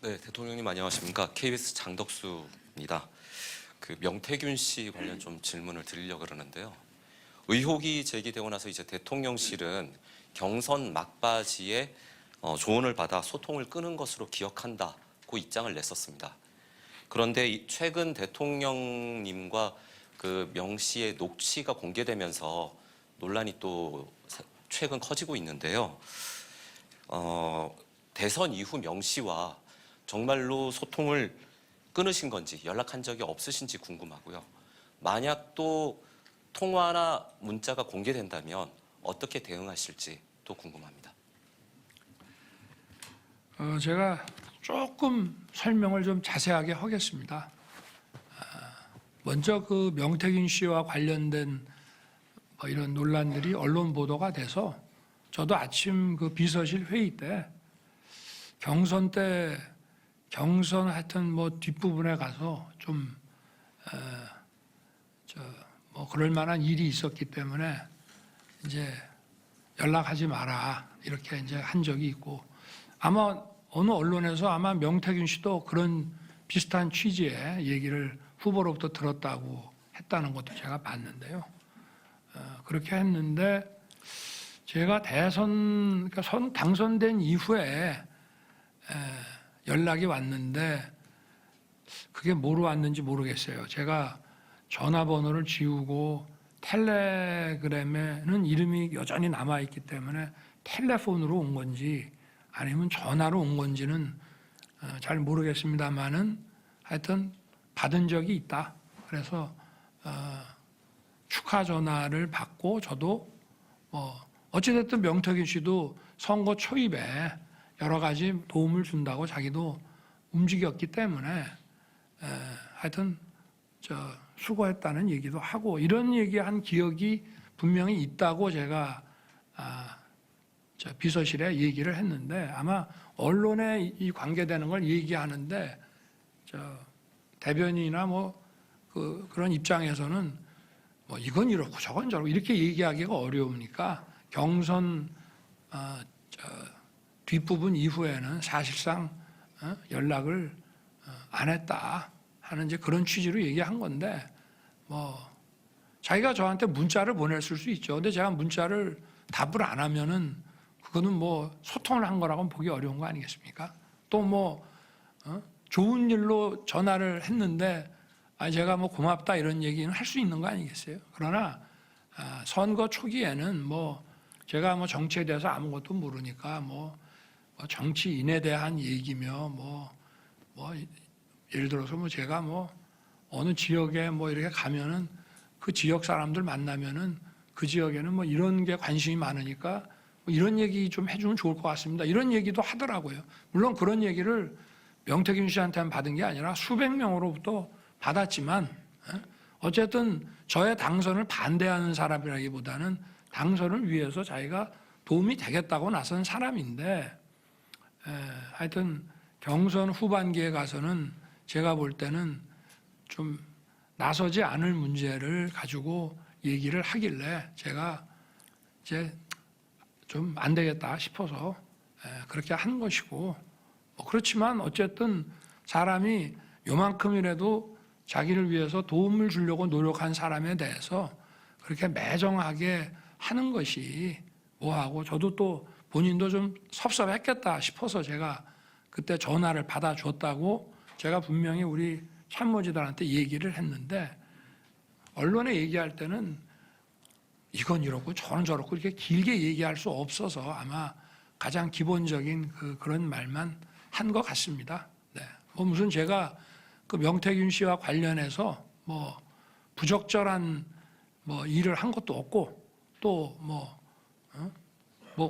네, 대통령님 안녕하십니까? KBS 장덕수입니다. 그 명태균 씨 관련 좀 질문을 드리려고 그러는데요. 의혹이 제기되고 나서 이제 대통령실은 경선 막바지에 조언을 받아 소통을 끊은 것으로 기억한다고 입장을 냈었습니다. 그런데 최근 대통령님과 그 명 씨의 녹취가 공개되면서 논란이 또 최근 커지고 있는데요. 대선 이후 명 씨와 정말로 소통을 끊으신 건지 연락한 적이 없으신지 궁금하고요. 만약 또 통화나 문자가 공개된다면 어떻게 대응하실지 또 궁금합니다. 제가 조금 설명을 좀 자세하게 하겠습니다. 먼저 그 명태균 씨와 관련된 이런 논란들이 언론 보도가 돼서 저도 아침 그 비서실 회의 때 경선 하여튼 뒷부분에 가서 좀 그럴 만한 일이 있었기 때문에 이제 연락하지 마라 이렇게 이제 한 적이 있고, 아마 어느 언론에서 아마 명태균 씨도 그런 비슷한 취지의 얘기를 후보로부터 들었다고 했다는 것도 제가 봤는데요. 그렇게 했는데 제가 그러니까 당선된 이후에 연락이 왔는데 그게 뭐로 왔는지 모르겠어요. 제가 전화번호를 지우고 텔레그램에는 이름이 여전히 남아있기 때문에 텔레폰으로 온 건지 아니면 전화로 온 건지는 잘 모르겠습니다만은 하여튼 받은 적이 있다. 그래서 축하 전화를 받고 저도 어찌됐든 명태균 씨도 선거 초입에 여러 가지 도움을 준다고 자기도 움직였기 때문에 하여튼 수고했다는 얘기도 하고 이런 얘기한 기억이 분명히 있다고 제가 비서실에 얘기를 했는데, 아마 언론에 이 관계되는 걸 얘기하는데 대변인이나 그런 입장에서는 이건 이렇고 저건 저렇고 이렇게 얘기하기가 어려우니까 경선 뒷부분 이후에는 사실상 연락을 안 했다 하는 이제 그런 취지로 얘기한 건데, 자기가 저한테 문자를 보냈을 수 있죠. 근데 제가 문자를 답을 안 하면은 그거는 소통을 한 거라고는 보기 어려운 거 아니겠습니까? 또 좋은 일로 전화를 했는데 제가 고맙다 이런 얘기는 할 수 있는 거 아니겠어요? 그러나 선거 초기에는 제가 정치에 대해서 아무것도 모르니까 정치인에 대한 얘기며 예를 들어서 제가 어느 지역에 이렇게 가면은 그 지역 사람들 만나면은 그 지역에는 이런 게 관심이 많으니까 이런 얘기 좀 해주면 좋을 것 같습니다. 이런 얘기도 하더라고요. 물론 그런 얘기를 명태균 씨한테만 받은 게 아니라 수백 명으로부터 받았지만 어쨌든 저의 당선을 반대하는 사람이라기보다는 당선을 위해서 자기가 도움이 되겠다고 나선 사람인데, 하여튼 경선 후반기에 가서는 제가 볼 때는 좀 나서지 않을 문제를 가지고 얘기를 하길래 제가 이제 좀 안 되겠다 싶어서 그렇게 한 것이고, 그렇지만 어쨌든 사람이 요만큼이라도 자기를 위해서 도움을 주려고 노력한 사람에 대해서 그렇게 매정하게 하는 것이 뭐하고, 저도 또 본인도 좀 섭섭했겠다 싶어서 제가 그때 전화를 받아줬다고 제가 분명히 우리 참모진들한테 얘기를 했는데, 언론에 얘기할 때는 이건 이렇고 저는 저렇고 이렇게 길게 얘기할 수 없어서 아마 가장 기본적인 그런 말만 한 것 같습니다. 네. 무슨 제가 그 명태균 씨와 관련해서 부적절한 일을 한 것도 없고 또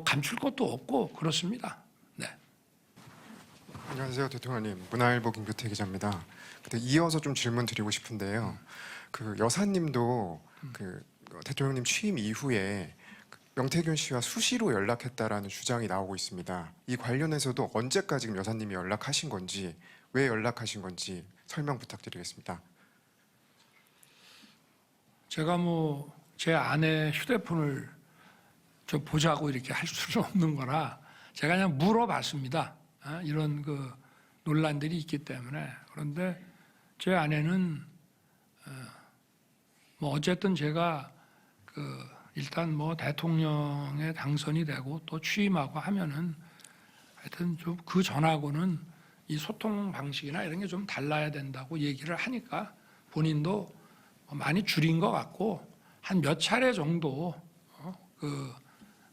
감출 것도 없고 그렇습니다. 네. 안녕하세요, 대통령님. 문화일보 김규태 기자입니다. 근데 이어서 좀 질문 드리고 싶은데요. 그 여사님도 그 대통령님 취임 이후에 명태균 씨와 수시로 연락했다라는 주장이 나오고 있습니다. 이 관련해서도 언제까지 지금 여사님이 연락하신 건지, 왜 연락하신 건지 설명 부탁드리겠습니다. 제가 제 아내 휴대폰을 좀 보자고 이렇게 할 수는 없는 거라 제가 그냥 물어봤습니다. 이런 논란들이 있기 때문에. 그런데 제 아내는 뭐 어쨌든 제가 일단 뭐 대통령에 당선이 되고 또 취임하고 하면은 하여튼 좀 그 전하고는 이 소통 방식이나 이런 게 좀 달라야 된다고 얘기를 하니까 본인도 많이 줄인 것 같고 한 몇 차례 정도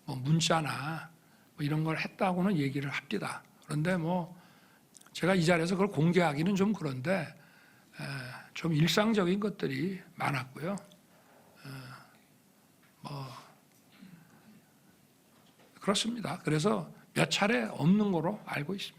뭐 문자나 뭐 이런 걸 했다고는 얘기를 합니다. 그런데 뭐 제가 이 자리에서 그걸 공개하기는 좀 그런데 좀 일상적인 것들이 많았고요. 뭐 그렇습니다. 그래서 몇 차례 없는 거로 알고 있습니다.